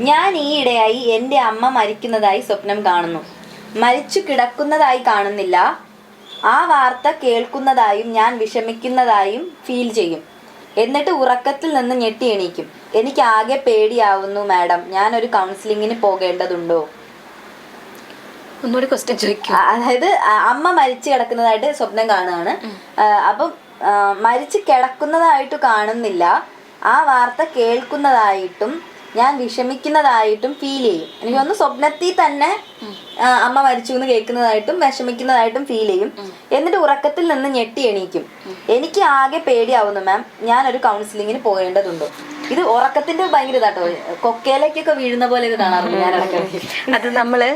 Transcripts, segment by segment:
ഞാൻ ഈയിടെയായി എൻ്റെ അമ്മ മരിക്കുന്നതായി സ്വപ്നം കാണുന്നു. മരിച്ചു കിടക്കുന്നതായി കാണുന്നില്ല. ആ വാർത്ത കേൾക്കുന്നതായും ഞാൻ വിഷമിക്കുന്നതായും ഫീൽ ചെയ്യും. എന്നിട്ട് ഉറക്കത്തിൽ നിന്ന് ഞെട്ടി എണീക്കും. എനിക്ക് ആകെ പേടിയാവുന്നു മാഡം. ഞാനൊരു കൗൺസിലിങ്ങിന് പോകേണ്ടതുണ്ടോ? ഒന്നുകൂടി ക്വസ്റ്റ്യൻ ചോദിക്കും. അതായത് അമ്മ മരിച്ചു കിടക്കുന്നതായിട്ട് സ്വപ്നം കാണുകയാണ്. അപ്പം മരിച്ചു കിടക്കുന്നതായിട്ട് കാണുന്നില്ല. ആ വാർത്ത കേൾക്കുന്നതായിട്ടും ഞാൻ വിഷമിക്കുന്നതായിട്ടും ഫീൽ ചെയ്യും. എനിക്ക് തോന്നുന്നു സ്വപ്നത്തിൽ തന്നെ അമ്മ മരിച്ചു എന്ന് കേൾക്കുന്നതായിട്ടും വിഷമിക്കുന്നതായിട്ടും ഫീൽ ചെയ്യും. എന്നിട്ട് ഉറക്കത്തിൽ നിന്ന് ഞെട്ടി എണീക്കും. എനിക്ക് ആകെ പേടിയാവുന്നു മാം. ഞാനൊരു കൗൺസിലിങ്ങിന് പോകേണ്ടതുണ്ടോ? ഇത് ഉറക്കത്തിന്റെ ഭയങ്കര ഇതാട്ടോ, കൊക്കയിലേക്കൊക്കെ വീഴുന്ന പോലെ ഇത് കാണാറുണ്ട് ഞാൻ ഇടയ്ക്കിടയ്ക്ക്. അത് നമ്മള്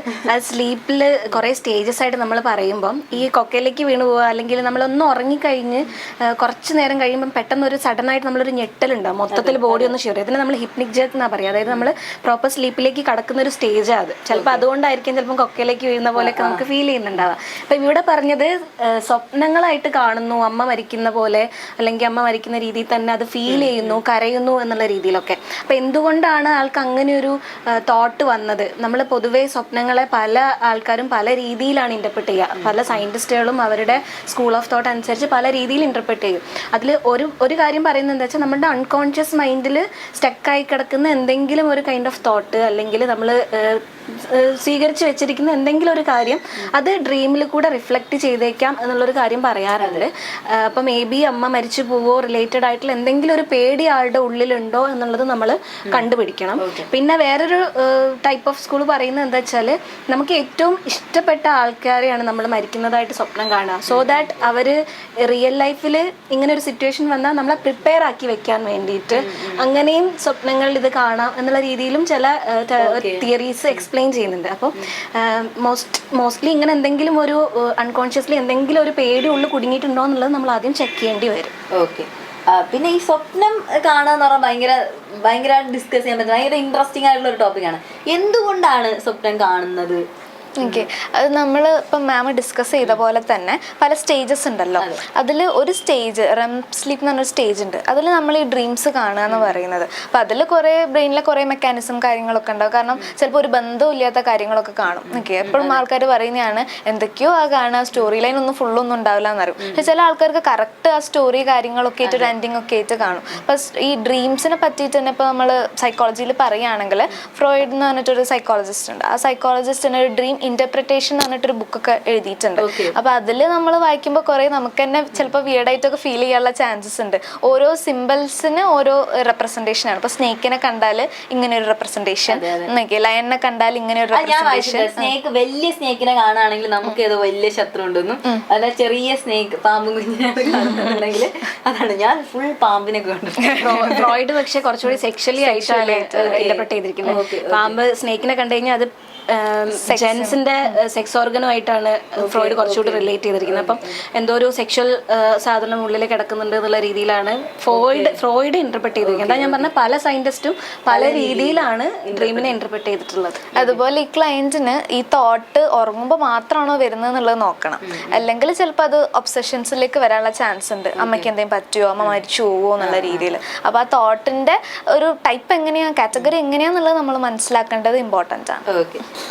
സ്ലീപ്പിൽ കുറെ സ്റ്റേജസ് ആയിട്ട് നമ്മൾ പറയുമ്പം ഈ കൊക്കയിലേക്ക് വീണ് പോവുക, അല്ലെങ്കിൽ നമ്മളൊന്ന് ഉറങ്ങിക്കഴിഞ്ഞ് കുറച്ച് നേരം കഴിയുമ്പം പെട്ടെന്ന് ഒരു സഡൻ ആയിട്ട് നമ്മളൊരു ഞെട്ടലുണ്ടാവും, മൊത്തത്തിൽ ബോഡി ഒന്ന് ഷിവർ. ഇതിന് നമ്മൾ ഹിപ്നിക് ജേർക്ക് എന്നാ പറയുക. അതായത് നമ്മൾ പ്രോപ്പർ സ്ലീപ്പിലേക്ക് കടക്കുന്ന ഒരു സ്റ്റേജാണ് അത്. ചിലപ്പോൾ അതുകൊണ്ടായിരിക്കും ചിലപ്പം കൊക്കയിലേക്ക് വീഴുന്ന പോലെയൊക്കെ നമുക്ക് ഫീൽ ചെയ്യുന്നുണ്ടാവുക. അപ്പം ഇവിടെ പറഞ്ഞത് സ്വപ്നങ്ങളായിട്ട് കാണുന്നു അമ്മ മരിക്കുന്ന പോലെ, അല്ലെങ്കിൽ അമ്മ മരിക്കുന്ന രീതിയിൽ തന്നെ അത് ഫീൽ ചെയ്യുന്നു, കരയുന്നു എന്നുള്ള രീതിയിലൊക്കെ. അപ്പം എന്തുകൊണ്ടാണ് ആൾക്ക് അങ്ങനെ ഒരു തോട്ട് വന്നത്? നമ്മൾ പൊതുവേ സ്വപ്നങ്ങളെ പല ആൾക്കാരും പല രീതിയിലാണ് ഇൻ്റർപ്രറ്റ് ചെയ്യുക. പല സയൻറ്റിസ്റ്റുകളും അവരുടെ സ്കൂൾ ഓഫ് തോട്ട് അനുസരിച്ച് പല രീതിയിൽ ഇൻ്റർപ്രറ്റ് ചെയ്യും. അതിൽ ഒരു കാര്യം പറയുന്നത് എന്താ വെച്ചാൽ, നമ്മുടെ അൺകോൺഷ്യസ് മൈൻഡിൽ സ്റ്റക്കായി കിടക്കുന്ന എന്തെങ്കിലും ഒരു കൈൻഡ് ഓഫ് തോട്ട്, അല്ലെങ്കിൽ നമ്മൾ സ്വീകരിച്ച് വെച്ചിരിക്കുന്ന എന്തെങ്കിലും ഒരു കാര്യം അത് ഡ്രീമിൽ കൂടെ റിഫ്ലക്റ്റ് ചെയ്തേക്കാം എന്നുള്ളൊരു കാര്യം പറയാറുണ്ട്. അപ്പം മേ ബി അമ്മ മരിച്ചു പോവോ റിലേറ്റഡ് ആയിട്ടുള്ള എന്തെങ്കിലും ഒരു പേടി ആളുടെ ഉള്ളിലുണ്ടോ എന്നുള്ളത് നമ്മൾ കണ്ടുപിടിക്കണം. പിന്നെ വേറൊരു ടൈപ്പ് ഓഫ് സ്കൂൾ പറയുന്നത് എന്താ വെച്ചാൽ, നമുക്ക് ഏറ്റവും ഇഷ്ടപ്പെട്ട ആൾക്കാരെയാണ് നമ്മൾ മരിക്കുന്നതായിട്ട് സ്വപ്നം കാണുക. സോ ദാറ്റ് അവർ റിയൽ ലൈഫിൽ ഇങ്ങനെ ഒരു സിറ്റുവേഷൻ വന്നാൽ നമ്മളെ പ്രിപ്പയർ ആക്കി വെക്കാൻ വേണ്ടിയിട്ട് അങ്ങനെയും സ്വപ്നങ്ങളിൽ ഇത് കാണാം എന്നുള്ള രീതിയിലും ചില തിയറീസ് എക്സ്പ്ലെയിൻ ചെയ്യുന്നുണ്ട്. അപ്പം മോസ്റ്റ്ലി ഇങ്ങനെ എന്തെങ്കിലും ഒരു അൺകോൺഷ്യസ്ലി എന്തെങ്കിലും ഒരു പേടി ഉള്ളിൽ കുടുങ്ങിയിട്ടുണ്ടോ എന്നുള്ളത് നമ്മൾ ആദ്യം ചെക്ക് ചെയ്യേണ്ടി വരും. ഓക്കെ. പിന്നെ ഈ സ്വപ്നം കാണുക എന്ന് പറഞ്ഞാൽ ഭയങ്കര ഡിസ്കസ് ചെയ്യാൻ പറ്റുന്ന ഭയങ്കര ഇൻട്രസ്റ്റിംഗ് ആയിട്ടുള്ള ഒരു ടോപ്പിക്കാണ്. എന്തുകൊണ്ടാണ് സ്വപ്നം കാണുന്നത്? ഓക്കെ, അത് നമ്മൾ ഇപ്പം മാം ഡിസ്കസ് ചെയ്ത പോലെ തന്നെ പല സ്റ്റേജസ് ഉണ്ടല്ലോ. അതിൽ ഒരു സ്റ്റേജ് റെം സ്ലീപ്പ് എന്ന് പറഞ്ഞൊരു സ്റ്റേജ് ഉണ്ട്. അതിൽ നമ്മൾ ഈ ഡ്രീംസ് കാണുക എന്ന് പറയുന്നത്. അപ്പം അതിൽ കുറേ ബ്രെയിനിലെ കുറേ മെക്കാനിസം കാര്യങ്ങളൊക്കെ ഉണ്ടാവും. കാരണം ചിലപ്പോൾ ഒരു ബന്ധമില്ലാത്ത കാര്യങ്ങളൊക്കെ കാണും. ഓക്കെ, എപ്പോഴും ആൾക്കാർ പറയുന്നതാണ് എന്തൊക്കെയോ ആ കാണുക, സ്റ്റോറി ലൈൻ ഒന്നും ഫുള്ളൊന്നും ഉണ്ടാവില്ല എന്ന് പറയും. പക്ഷെ ചില ആൾക്കാർക്ക് കറക്റ്റ് ആ സ്റ്റോറി കാര്യങ്ങളൊക്കെ ആയിട്ട് ഒരു എൻഡിങ് ഒക്കെ ആയിട്ട് കാണും. അപ്പം ഈ ഡ്രീംസിനെ പറ്റിയിട്ട് തന്നെ ഇപ്പോൾ നമ്മൾ സൈക്കോളജിയിൽ പറയുകയാണെങ്കിൽ, ഫ്രോയിഡ് എന്ന് പറഞ്ഞിട്ടൊരു സൈക്കോളജിസ്റ്റ് ഉണ്ട്. ആ സൈക്കോളജിസ്റ്റിന് ഒരു ഡ്രീം ഇന്റർപ്രിറ്റേഷൻ എന്ന് പറഞ്ഞിട്ടൊരു ബുക്കൊക്കെ എഴുതിയിട്ടുണ്ട്. അപ്പൊ അതിൽ നമ്മൾ വായിക്കുമ്പോൾ കുറെ നമുക്ക് തന്നെ ചിലപ്പോൾ വിയർഡായിട്ടൊക്കെ ഫീൽ ചെയ്യാനുള്ള ചാൻസസ് ഉണ്ട്. ഓരോ സിമ്പിൾസിന് ഓരോ റെപ്രസെന്റേഷൻ ആണ്. ഇപ്പൊ സ്നേക്കിനെ കണ്ടാൽ ഇങ്ങനെ ഒരു റെപ്രസെന്റേഷൻ, ലയനെ കണ്ടാൽ ഇങ്ങനെ ഒരു റെപ്രസെന്റേഷൻ. സ്നേക്ക് വലിയ സ്നേക്കിനെ കാണുകയാണെങ്കിൽ നമുക്ക് ഏതോ വലിയ ശത്രു ഉണ്ടെന്നും, അല്ല ചെറിയ സ്നേക്ക് പാമ്പും കുഞ്ഞിനെ കാണുന്നുണ്ടെങ്കിൽ അതാണ് ഞാൻ ഫുൾ പാമ്പിനെ കണ്ടിട്ടുണ്ട്. ഫ്രോയിഡ് പക്ഷെ കുറച്ചുകൂടി സെക്ഷലി ആയിട്ടാണ് ഇന്റർപ്രറ്റ് ചെയ്തിരിക്കുന്നത്. പാമ്പ് സ്നേക്കിനെ കണ്ടു കഴിഞ്ഞാൽ അത് ജെൻസിന്റെ സെക്സ് ഓർഗനുമായിട്ടാണ് ഫ്രോയിഡ് കുറച്ചുകൂടി റിലേറ്റ് ചെയ്തിരിക്കുന്നത്. അപ്പം എന്തോ ഒരു സെക്ഷൽ സാധനം ഉള്ളിൽ കിടക്കുന്നുണ്ട് എന്നുള്ള രീതിയിലാണ് ഫ്രോയിഡ് ഇന്റർപ്രറ്റ് ചെയ്തിരിക്കുന്നത്. അതാ ഞാൻ പറഞ്ഞ പല സയന്റിസ്റ്റും പല രീതിയിലാണ് ഡ്രീമിനെ ഇന്റർപ്രറ്റ് ചെയ്തിട്ടുള്ളത്. അതുപോലെ ഈ ക്ലയന്റിന് ഈ തോട്ട് ഉറങ്ങുമ്പോൾ മാത്രമാണോ വരുന്നത് എന്നുള്ളത് നോക്കണം. അല്ലെങ്കിൽ ചിലപ്പോൾ അത് ഒബ്സഷൻസിലേക്ക് വരാനുള്ള ചാൻസ് ഉണ്ട്. അമ്മയ്ക്ക് എന്തെങ്കിലും പറ്റുമോ, അമ്മ മരിച്ചു പോവോ എന്നുള്ള രീതിയിൽ. അപ്പോൾ ആ തോട്ടിന്റെ ഒരു ടൈപ്പ് എങ്ങനെയാണ്, കാറ്റഗറി എങ്ങനെയാന്നുള്ളത് നമ്മൾ മനസ്സിലാക്കേണ്ടത് ഇമ്പോർട്ടൻ്റ് ആണ്.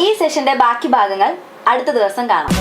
ഈ സെഷന്റെ ബാക്കി ഭാഗങ്ങൾ അടുത്ത ദിവസം കാണാം.